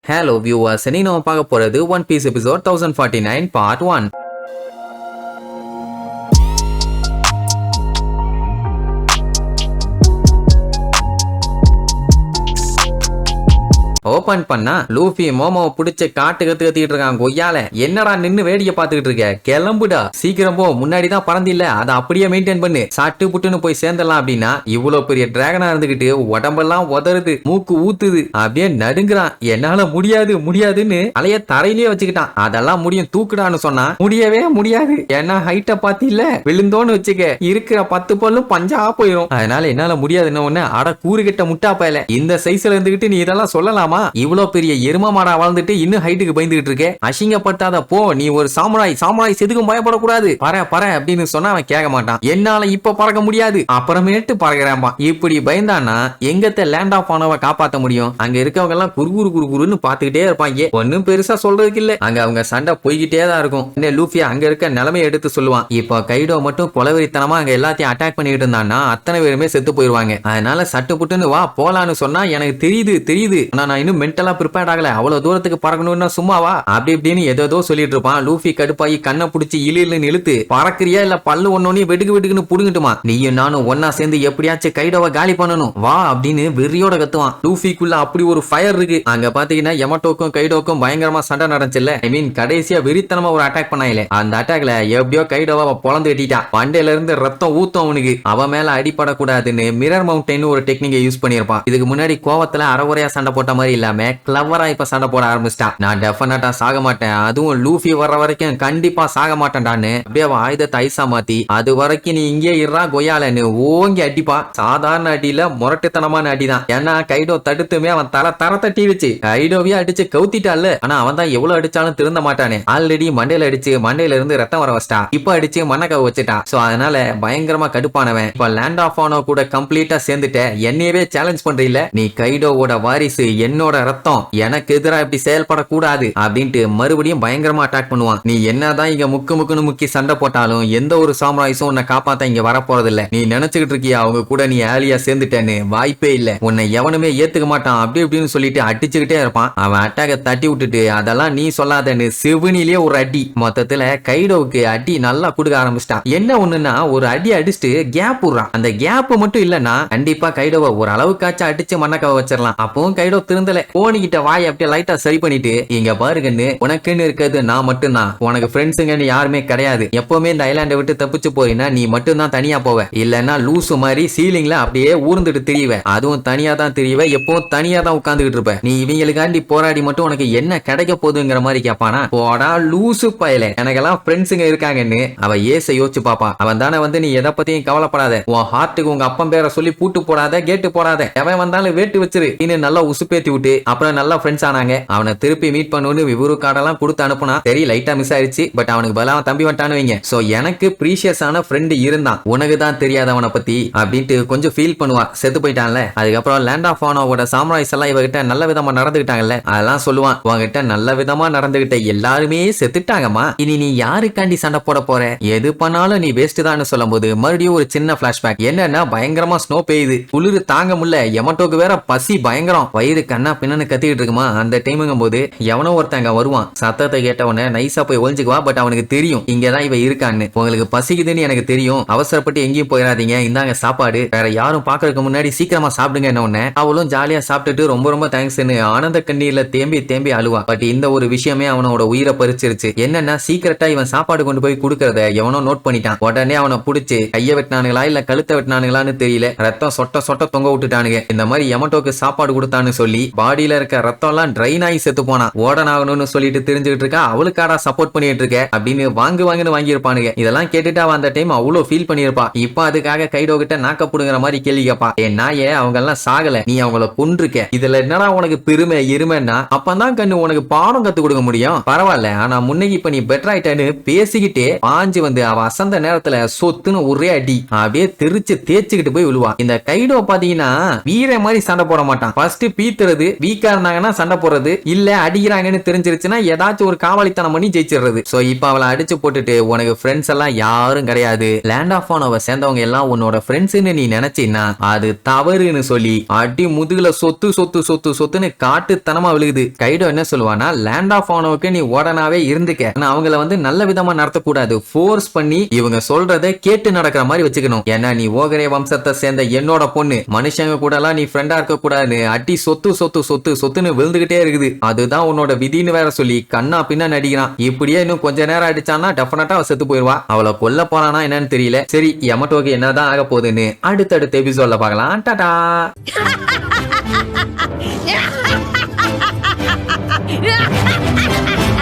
Hello viewers, இன்னைக்கு நம்ம பார்க்க போறது one piece episode 1049 part 1. Open பண்ணா லூஃபி மோமோவை பிடிச்ச கத்திட்டு இருக்கான். கொய்யால என்னடா நின்னு வேடிக்கை பார்த்துக்கிட்டு இருக்க, கிளம்புடா சீக்கிரம் போ, முன்னாடி தான் பறந்தில்ல அதை அப்படியே மெயின்டைன் பண்ணு, சாட்டு புட்டுன்னு போய் சேர்ந்துடலாம். அப்படின்னா இவ்வளவு பெரிய டிராகனா இருந்துகிட்டு உடம்பெல்லாம் உதறுது, மூக்கு ஊத்துது, அப்படியே நடுங்குறான். என்னால முடியாதுன்னு அலைய தரையிலேயே வச்சுக்கிட்டான். அதெல்லாம் முடியும் தூக்குடான்னு சொன்னா முடியவே முடியாது, ஏன்னா ஹைட்ட பாத்தி இல்ல விழுந்தோன்னு வச்சுக்க இருக்கிற 10 பல்லும் பஞ்சா போயிடும். அதனால என்னால முடியாதுன்னு ஒண்ணு அட கூறுகிட்ட முட்டா பயல, இந்த சைஸ்ல இருந்துகிட்டு நீ இதெல்லாம் சொல்லலாமா? இவ்வளவு பெரிய எரும மாடா வாழ்ந்துட்டு இன்னும் ஹைட்டுக்கு பயந்துகிட்டு இருக்க, அசிங்கப்படுத்தாத போ, நீ ஒரு சாமுராய் எதுக்கும் பயப்படக்கூடாது, பற அப்படின்னு சொன்னா அவன் கேட்க மாட்டான். என்னால இப்ப பறக்க முடியாது, அப்புறமேட்டு பறக்கிறேன்பா. இப்படி பயந்தானா எங்கத்த லேண்ட் ஆஃப் ஆனவ காப்பாத்த முடியும்? அங்க இருக்கவங்க எல்லாம் குறுகுறுன்னு பாத்துக்கிட்டே இருப்பாங்க. ஒன்னும் பெருசா சொல்றதுக்கு இல்ல, அங்க அவங்க சண்டை போய்கிட்டே தான் இருக்கும். லூஃபியா அங்க இருக்க நிலைமையை எடுத்து சொல்லுவான். இப்போ கைடோ மட்டும் கொலவெறித்தனமா அங்க எல்லாத்தையும் அட்டாக் பண்ணிட்டு இருந்தான்னா அத்தனை பேருமே செத்து போயிருவாங்க. அதனால சட்டு புட்டுன்னு வா போலான்னு சொன்னா எனக்கு தெரியுது, ஆனா நான் இன்னும் மென்டலா ப்ரிப்பேர்ட் ஆகல, அவ்வளவு தூரத்துக்கு பறக்கணும்னா சும்மாவா அப்படி இப்படின்னு ஏதோ சொல்லிட்டு இருப்பான். லூஃபி கடுப்பாயி கண்ணை பிடிச்சி இழுன்னு இழுத்து, பறக்கிறியா இல்ல பல்லு ஒன்னொன்னு வெடுக்குன்னு புடுங்கிட்டுமா, நீயும் நானும் ஒன்னா சேர்ந்து எப்படியாச்சும் கைடோவை காலி பண்ணணும் வா அப்படின்னு வெறியோட கத்துவான். லூஃபிக்குள்ள அப்படி ஒரு ஃபயர் இருக்கு. அங்க பாத்தீங்கன்னா யமட்டோக்கும் கைடோக்கும் பயங்கரமா சண்டை நடந்துச்சுல்ல, ஐ மீன் கடைசியா வெறித்தனமா ஒரு அட்டாக் பண்ணாயில, அந்த அட்டாக்ல எப்படியோ கைடோவை பொழந்து கட்டிட்டான். வண்டையில இருந்து ரத்தம் ஊத்தும் அவனுக்கு. அவன் மேல அடிப்படக்கூடாதுன்னு மிரர் மவுண்டைன் ஒரு டெக்னிக்கை யூஸ் பண்ணிருப்பான். இதுக்கு முன்னாடி கோவத்துல அறகுறையா சண்டை போட்ட மாதிரி இல்லாம கிளவரா இப்ப சண்டை போட ஆரம்பிச்சிட்டான். நான் டெஃபினட்டா சாக மாட்டேன், அதுவும் லூஃபி வர்ற வரைக்கும் கண்டிப்பா சாக மாட்டேன்டான்னு அப்படியே ஆயுதத்தை ஐசா மாத்தி, அது வரைக்கும் நீ இங்கே இருறா கொய்யாலன்னு ஓங்கி அடிப்பா. சாதாரண அடியில முரட்டுத்தனமான அடிதான். ஏன்னா கைடோ தடுத்துமே அவன் தர தட்டிடுச்சு. கைடோவே அடிச்சு கவுத்திட்டால, ஆனா அவன் தான் எவ்வளவு அடிச்சாலும் திருந்த மாட்டானே. ஆல்ரெடி மண்டையில அடிச்சு மண்டையில இருந்து ரத்தம் வர வச்சிட்டா, இப்ப அடிச்சு மண்ணக்கவ வச்சுட்டான். சோ அதனால பயங்கரமா கடுப்பானவன் இப்ப லேண்ட் ஆஃப் ஆனோ கூட கம்ப்ளீட்டா சேர்ந்துட்ட, என்னையவே சேலஞ்ச் பண்றீல, நீ கைடோவோட வாரிசு, என்னோட ரத்தம், எனக்கு எதிராக இப்படி செயல்படக்கூடாது அப்படின்ட்டு மறுபடியும் பயங்கரமா அட்டாக் பண்ணுவான். நீ என்னதான் இங்க முக்குன்னு முக்கி சண்டை போட்டாலும் எந்த ஒரு சாம்ராய்ஸும் உன்னை காப்பாத்த இங்க வரப்போறது இல்ல. நீ நினைச்சுக்கிட்டு இருக்கியா அவங்க கூட நீ ஆலியா சேர்ந்துட்டேன்னு? வாய்ப்பே இல்ல, உன்னை எவனுமே ஏத்துக்க மாட்டான் அப்படி இப்படின்னு சொல்லிட்டு அடிச்சுக்கிட்டே இருப்பான். அவன் அட்டாக தட்டி விட்டுட்டு அதெல்லாம் நீ சொல்லாதன்னு சிவனிலேயே ஒரு அடி. மொத்தத்துல கைடோவுக்கு அடி நல்லா கொடுக்க ஆரம்பிச்சிட்டான். என்ன ஒண்ணுன்னா ஒரு அடி அடிச்சுட்டு கேப் விடுறான். அந்த கேப் மட்டும் இல்லன்னா கண்டிப்பா கைடோவை ஒரு அளவுக்காச்சும் அடிச்சு மண்ணக்கவ வச்சிடலாம். அப்பவும் கைடோ திருந்தல. போனிக்கிட்ட வாய் அப்படியே லைட்டா சரி பண்ணிட்டு, இங்க பாருங்கன்னு உனக்குன்னு இருக்கிறது நான் மட்டும்தான், உனக்கு ஃப்ரெண்ட்ஸுங்கன்னு யாருமே கிடையாது. எப்பவுமே இந்த ஐலாண்டை விட்டு தப்பிச்சு போறீன்னா நீ மட்டும் தான் தனியா போவ, இல்லன்னா லூசு மாதிரி சீலிங்ல அப்படியே ஊர்ந்துட்டு திரிவ, அதுவும் தனியா தான் திரிவ, எப்பவும் தனியா தான் உட்கார்ந்துகிட்டு இருப்ப. நீ இவங்களுக்காண்டி போராடி மட்டும் உனக்கு என்ன கிடைக்க போகுதுங்கிற மாதிரி கேட்பானா? போடா லூசு பயலே, எனக்கெல்லாம் ஃப்ரெண்ட்ஸுங்க இருக்காங்கன்னு அவ ஏச யோசிச்சு பாப்பான். அவன் தானே வந்து நீ எதை பத்தியும் கவலைப்படாத, உன் ஹார்ட்டுக்கு உங்க அப்பன் பேரை சொல்லி பூட்டு போடாத, கேட்டு போடாத, எவன் வந்தாலும் வேட்டு வச்சிரு இன்னும் நல்லா உசுப்பேத்தி விட்டு அப்புறம் நல்லா ஃப்ரெண்ட்ஸ் ஆனாங்க. அவனை திருப்பி மீட் பண்ணுன்னு விவரு கார்டெல்லாம் கொடுத்து அனுப்புனா. சரி லைட்டா மிஸ் ஆயிடுச்சு, பட் அவனுக்கு பதிலா அவன் தம்பி வந்துட்டானு வைங்க. சோ எனக்கு ப்ரீஷியஸான ஃப்ரெண்ட் இருந்தான், உனக்கு தான் தெரியாத அவனை பத்தி அப்படின்ட்டு கொஞ்சம் ஃபீல் பண்ணுவா. செத்து போயிட்டான்ல. அதுக்கப்புறம் லேண்ட் ஆஃப் ஆனோட சாம்ராய்ஸ் எல்லாம் இவகிட்ட நல்ல விதமா நடந்துகிட்டாங்கல்ல, அதெல்லாம் சொல்லுவான். உங்ககிட்ட நல்ல விதமா நடந்துகிட்ட எல்லாருமே செத்துட்டாங்கம்மா, இனி நீ யாருக்காண்டி சண்டை போட போற, எது பண்ணாலும் நீ வேஸ்ட் தான் சொல்லும் போது மறுபடியும் ஒரு சின்ன பிளாஷ்பேக். என்னன்னா பயங்கரமா ஸ்னோ பெய்யுது, குளிர் தாங்க முடியல, யமட்டோக்கு வேற பசி பயங்கரம், வயிறு கண்ணா பின்னு கத்திக்கிட்டு இருக்குமா. அந்த டைமுங்கும் போது எவனோ ஒருத்தங்க வருவான். சத்தத்தை கேட்டவன நைஸா போய் ஒழிஞ்சுக்குவா. பட் அவனுக்கு தெரியும் இங்கதான் இவ இருக்கான்னு. உங்களுக்கு பசிக்குதுன்னு எனக்கு தெரியும், அவசரப்பட்டு எங்கேயும் போயிடாதீங்க, இந்தாங்க சாப்பாடு, வேற யாரும் பாக்குறதுக்கு முன்னாடி சீக்கிரமா சாப்பிடுங்க. என்ன அவளும் ஜாலியா சாப்பிட்டுட்டு ரொம்ப தேங்க்ஸ்ன்னு ஆனந்த கண்ணீர்ல தேம்பி அழுவா. பட் இந்த ஒரு விஷயமே அவனோட உயிரை பறிச்சிருச்சு. என்னன்னா சீக்கிரட்டா இவன் சாப்பாடு கொண்டு போய் கொடுக்கறத எவனோ நோட் பண்ணிட்டான். உடனே அவனை பிடிச்சு கைய வெட்டினானுங்களா இல்ல கழுத்தை வெட்டினானுங்களான்னு தெரியல, ரத்தம் சொட்ட தொங்க விட்டுட்டானுங்க. இந்த மாதிரி யமட்டோக்கு சாப்பாடு கொடுத்தான்னு சொல்லி பாடியில இருக்க ரத்தம் எல்லாம் ட்ரைன் ஆகி செத்து போனா. ஓடன் ஆகணும்னு சொல்லிட்டு தெரிஞ்சுக்கிட்டு இருக்கா, அவளுக்காடா சப்போர்ட் பண்ணிட்டு இருக்க அப்படின்னு வாங்குன்னு வாங்கியிருப்பானுங்க. இதெல்லாம் கேட்டுட்டு அவன் அந்த டைம் அவ்வளவு ஃபீல் பண்ணிருப்பா. இப்ப அதுக்காக கைடோ கிட்ட நாக்கப்படுங்கிற மாதிரி கேள்வி கேப்பா. நாயே அவங்க எல்லாம் சாகல, நீ அவங்கள கொன்றுக்க, இதுல என்னடா உனக்கு பெருமை இருமைன்னா அப்பதான் கண்ணு உனக்கு பாடம் கத்து கொடுக்க முடியும். பரவாயில்ல, ஆனா முன்னைக்கு இப்ப நீ பெட்டர் ஆயிட்டேன்னு பேசிக்கிட்டே பாஞ்சு வந்து அவ அசந்த நேரத்துல சொத்துன்னு ஒரே அடி அப்படியே தெரிச்சு தேய்ச்சிக்கிட்டு போய் விழுவா. இந்த கைடோ பாத்தீங்கன்னா வீர மாதிரி சண்டை போட மாட்டான். ஃபர்ஸ்ட் பீத்துறது போறது, வீக்கா இருந்தாங்கன்னா சண்டை போடுறது, இல்ல அடிக்கிறாங்கன்னு தெரிஞ்சிருச்சுன்னா ஏதாச்சும் ஒரு காவலித்தனம் பண்ணி ஜெயிச்சிடுறது. சோ இப்ப அவளை அடிச்சு போட்டுட்டு உனக்கு ஃப்ரெண்ட்ஸ் எல்லாம் யாரும் கிடையாது, லேண்ட் ஆஃப் ஆனவ சேர்ந்தவங்க எல்லாம் உன்னோட ஃப்ரெண்ட்ஸ்னு நீ நினைச்சின்னா அது தவறுன்னு சொல்லி அடி முதுகுல சொத்து சொத்து சொத்து சொத்துன்னு காட்டுத்தனமா விழுகுது. கைடோ என்ன சொல்லுவானா, லேண்ட் ஆஃப் ஆனவுக்கு நீ உடனாவே இருந்துக்க, அவங்கள வந்து நல்ல விதமா நடத்தக்கூடாது, ஃபோர்ஸ் பண்ணி இவங்க சொல்றதை கேட்டு நடக்கிற மாதிரி வச்சுக்கணும். ஏன்னா நீ ஓகரே வம்சத்தை சேர்ந்த என்னோட பொண்ணு, மனுஷங்க கூட எல்லாம் நீ ஃப்ரெண்டா இருக்க கூடாது, அடி சொத்து சொத்து சொத்து சொத்துன்னு விழுந்துகிட்டே இருக்குது, அதுதான் உன்னோட விதின்னு வேற சொல்லி கண்ணா பின்னா நடிக்கிறான். இப்படியே இன்னும் கொஞ்ச நேரம் அடிச்சானா டெஃபினட்டா அவ செத்து போயிருவா. அவளை கொல்ல போறானா என்னன்னு தெரியல. சரி யமட்டோக்கு என்னதான் ஆக போகுதுன்னு அடுத்தடுத்த எபிசோட்ல பார்க்கலாம். டாடா. Yeah!